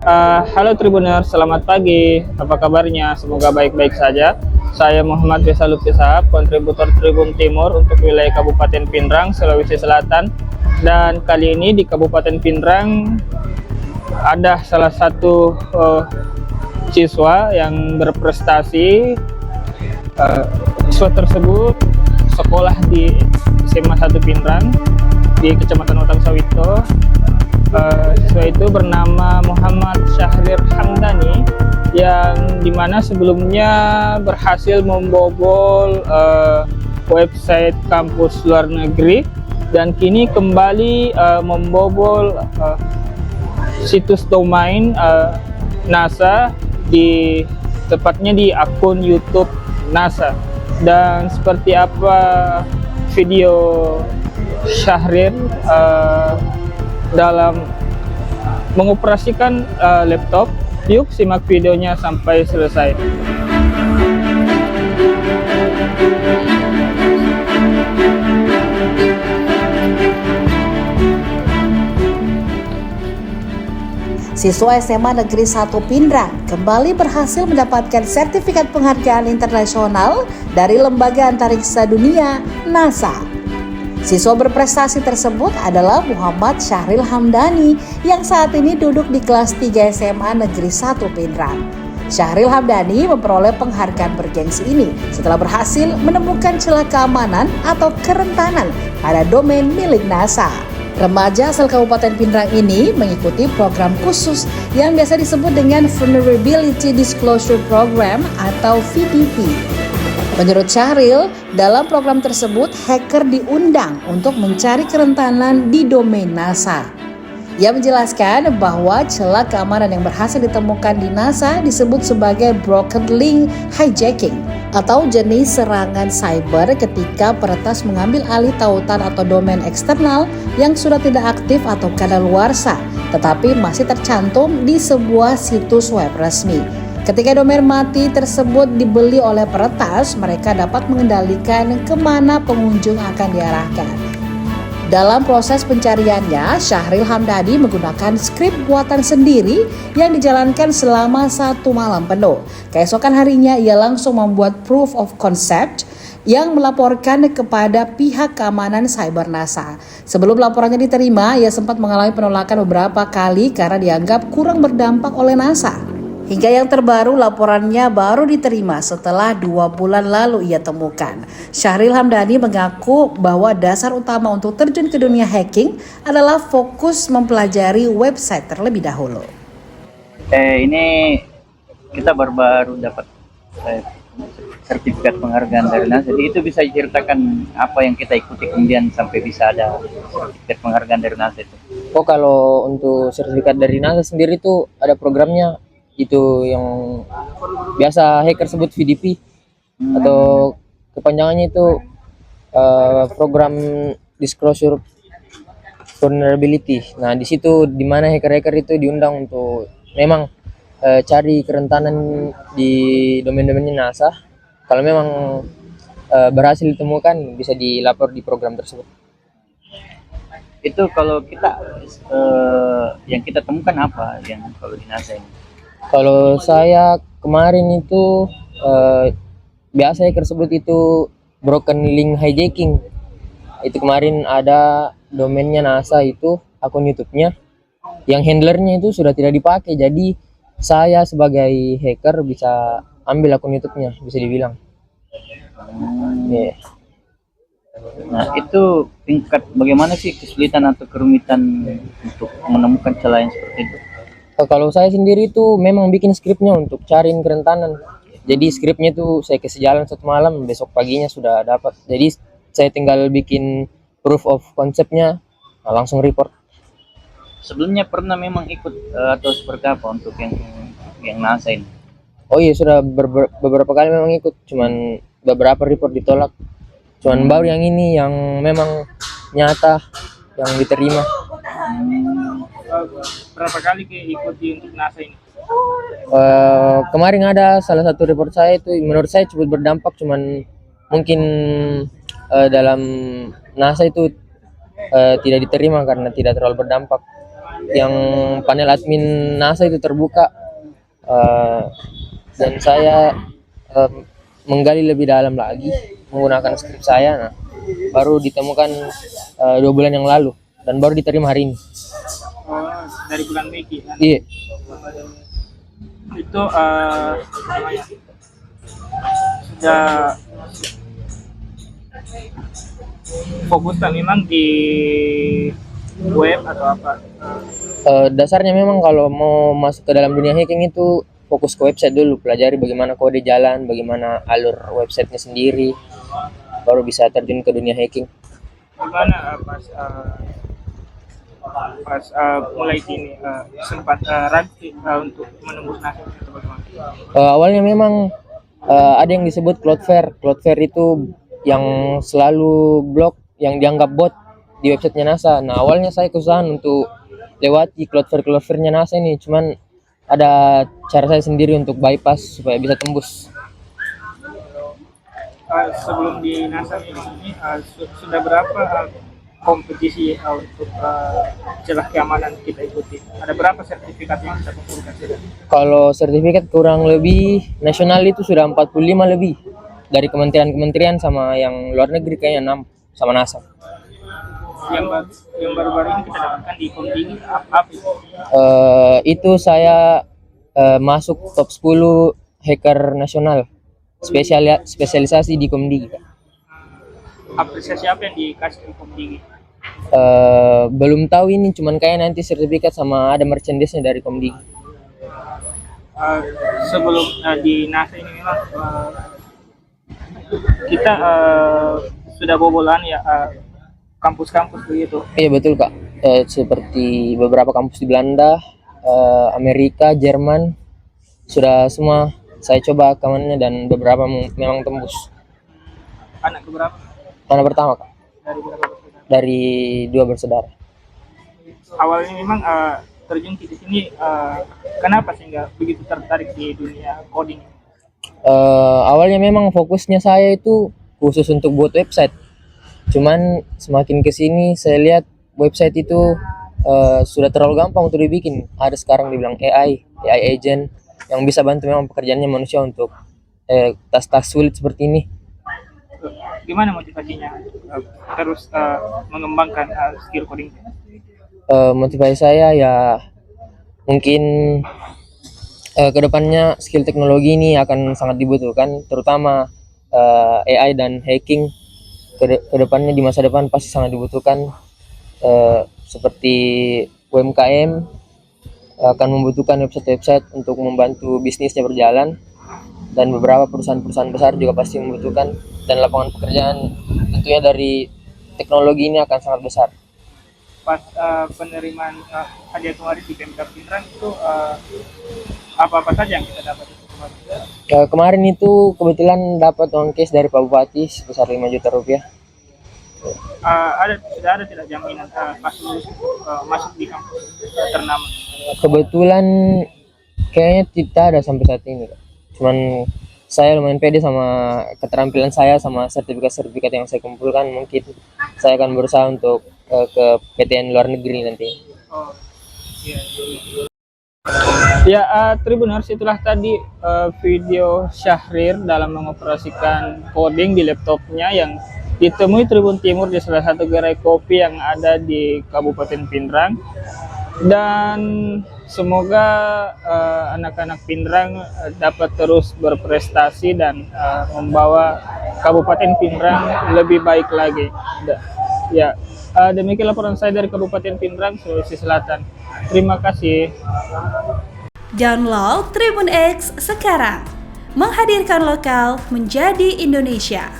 Halo Tribuners, selamat pagi. Apa kabarnya? Semoga baik-baik saja. Saya Muhammad Reza Lutfisahab, kontributor Tribun Timur untuk wilayah Kabupaten Pinrang, Sulawesi Selatan. Dan kali ini di Kabupaten Pinrang ada salah satu siswa yang berprestasi. Siswa tersebut sekolah di SMA 1 Pinrang di Kecamatan Utang Sawito. Siswa itu bernama Muhammad Syahril Hamdani yang dimana sebelumnya berhasil membobol website kampus luar negeri dan kini kembali membobol situs domain NASA tepatnya di akun YouTube NASA. Dan seperti apa video Syahril dalam mengoperasikan laptop, yuk simak videonya sampai selesai. Siswa SMA Negeri 1 Pinrang kembali berhasil mendapatkan sertifikat penghargaan internasional dari Lembaga Antariksa Dunia NASA. Siswa berprestasi tersebut adalah Muhammad Syahril Hamdani yang saat ini duduk di kelas 3 SMA Negeri 1 Pinrang. Syahril Hamdani memperoleh penghargaan bergengsi ini setelah berhasil menemukan celah keamanan atau kerentanan pada domain milik NASA. Remaja asal Kabupaten Pinrang ini mengikuti program khusus yang biasa disebut dengan Vulnerability Disclosure Program atau VDP. Menurut Syahril, dalam program tersebut hacker diundang untuk mencari kerentanan di domain NASA. Ia menjelaskan bahwa celah keamanan yang berhasil ditemukan di NASA disebut sebagai broken link hijacking atau jenis serangan cyber ketika peretas mengambil alih tautan atau domain eksternal yang sudah tidak aktif atau kadaluarsa, tetapi masih tercantum di sebuah situs web resmi. Ketika domain mati tersebut dibeli oleh peretas, mereka dapat mengendalikan kemana pengunjung akan diarahkan. Dalam proses pencariannya, Syahril Hamdani menggunakan skrip buatan sendiri yang dijalankan selama 1 malam penuh. Keesokan harinya, ia langsung membuat proof of concept yang melaporkan kepada pihak keamanan cyber NASA. Sebelum laporannya diterima, ia sempat mengalami penolakan beberapa kali karena dianggap kurang berdampak oleh NASA. Hingga yang terbaru laporannya baru diterima setelah 2 bulan lalu ia temukan. Syahril Hamdani mengaku bahwa dasar utama untuk terjun ke dunia hacking adalah fokus mempelajari website terlebih dahulu. Ini kita baru dapat sertifikat penghargaan dari NASA. Jadi itu bisa diceritakan apa yang kita ikuti kemudian sampai bisa ada sertifikat penghargaan dari NASA itu. Oh, kalau untuk sertifikat dari NASA sendiri itu ada programnya, itu yang biasa hacker sebut VDP atau kepanjangannya itu program disclosure vulnerability. Nah, di situ di mana hacker-hacker itu diundang untuk memang cari kerentanan di domain-domainnya NASA. Kalau memang berhasil ditemukan, bisa dilapor di program tersebut. Itu kalau kita yang kita temukan apa yang kalau di NASA ini? Kalau saya kemarin itu biasa hacker sebut itu broken link hijacking. Itu kemarin ada domainnya NASA itu, akun YouTube-nya yang handlernya itu sudah tidak dipakai. Jadi saya sebagai hacker bisa ambil akun YouTube-nya, bisa dibilang. Yeah. Nah, itu tingkat bagaimana sih kesulitan atau kerumitan untuk menemukan celah yang seperti itu? Kalau saya sendiri itu memang bikin skripnya untuk cariin kerentanan. Jadi skripnya itu saya kasih jalan 1 malam, besok paginya sudah dapat. Jadi saya tinggal bikin proof of concept-nya, langsung report. Sebelumnya pernah memang ikut atau seperti apa untuk yang NASA ini? Oh iya, sudah beberapa kali memang ikut, cuman beberapa report ditolak. Cuman baru yang ini yang memang nyata yang diterima. Berapa kali ikuti untuk NASA ini? Kemarin ada salah satu report saya itu menurut saya cukup berdampak, cuman mungkin dalam NASA itu tidak diterima karena tidak terlalu berdampak. yang panel admin NASA itu terbuka, dan saya menggali lebih dalam lagi menggunakan skrip saya. Nah, baru ditemukan 2 bulan yang lalu dan baru diterima hari ini. Dari bulan Mei kan? Iya. Itu namanya sudah fokus tak memang di web atau apa? Dasarnya memang kalau mau masuk ke dalam dunia hacking itu fokus ke website dulu, pelajari bagaimana kode jalan, bagaimana alur websitenya sendiri, baru bisa terjun ke dunia hacking. Gimana pas mulai sini sempat ragu untuk menembus NASA atau bagaimana? Awalnya memang ada yang disebut Cloudflare. Cloudflare itu yang selalu blok, yang dianggap bot di websitenya NASA. Nah, awalnya saya kesusahan untuk lewati Cloudflare-nya NASA ini, cuman ada cara saya sendiri untuk bypass supaya bisa tembus. Sebelum di NASA ini sudah berapa kompetisi untuk celah keamanan kita ikuti? Ada berapa sertifikat yang kita kumpulkan sudah? Kalau sertifikat kurang lebih nasional itu sudah 45 lebih. Dari kementerian-kementerian sama yang luar negeri kayaknya 6 sama NASA. Yang baru-baru ini kita dapatkan di Komdigi apa itu? Itu saya masuk top 10 hacker nasional. Spesialisasi di Komdigi. Apresiasi apa yang dikasih di Komdigi? Belum tahu ini, cuman kayak nanti sertifikat sama ada merchandise-nya dari Komdigi. Sebelum di NASA ini memang kita sudah bobolan ya kampus-kampus begitu. Iya betul Kak, seperti beberapa kampus di Belanda, Amerika, Jerman, sudah semua saya coba kawannya dan beberapa memang tembus. Anak keberapa? Anak pertama Kak, Dari berapa bersaudara? dari 2 bersaudara. Awalnya memang terjun di sini kenapa sehingga begitu tertarik di dunia coding? Awalnya memang fokusnya saya itu khusus untuk buat website. Cuman semakin kesini saya lihat website itu sudah terlalu gampang untuk dibikin. Ada sekarang dibilang AI agent yang bisa bantu memang pekerjaannya manusia untuk tas-tas sulit seperti ini. Gimana motivasinya terus mengembangkan skill coding? Motivasi saya ya mungkin kedepannya skill teknologi ini akan sangat dibutuhkan, terutama AI dan hacking kedepannya di masa depan pasti sangat dibutuhkan. Seperti UMKM akan membutuhkan website-website untuk membantu bisnisnya berjalan, dan beberapa perusahaan-perusahaan besar juga pasti membutuhkan, dan lapangan pekerjaan tentunya dari teknologi ini akan sangat besar. Pas penerimaan hadiah kemarin di Pemkab Pindrang itu apa-apa saja yang kita dapat itu kemarin? Kemarin itu kebetulan dapat uang cash dari Pak Bupati sebesar 5 juta rupiah. Sudah ada tidak jaminan pas lulus masuk di kampus ternama? Kebetulan kayaknya tidak ada sampai saat ini, Kak. Cuman saya lumayan pede sama keterampilan saya sama sertifikat-sertifikat yang saya kumpulkan. Mungkin saya akan berusaha untuk ke PTN luar negeri nanti. Oh, iya. Ya, Tribuners, itulah tadi video Syahrir dalam mengoperasikan coding di laptopnya yang ditemui Tribun Timur di salah satu gerai kopi yang ada di Kabupaten Pindrang. Dan semoga anak-anak Pindrang dapat terus berprestasi dan membawa Kabupaten Pindrang lebih baik lagi. Ya, demikian laporan saya dari Kabupaten Pindrang, Sulawesi Selatan. Terima kasih. Download Tribun X sekarang, menghadirkan lokal menjadi Indonesia.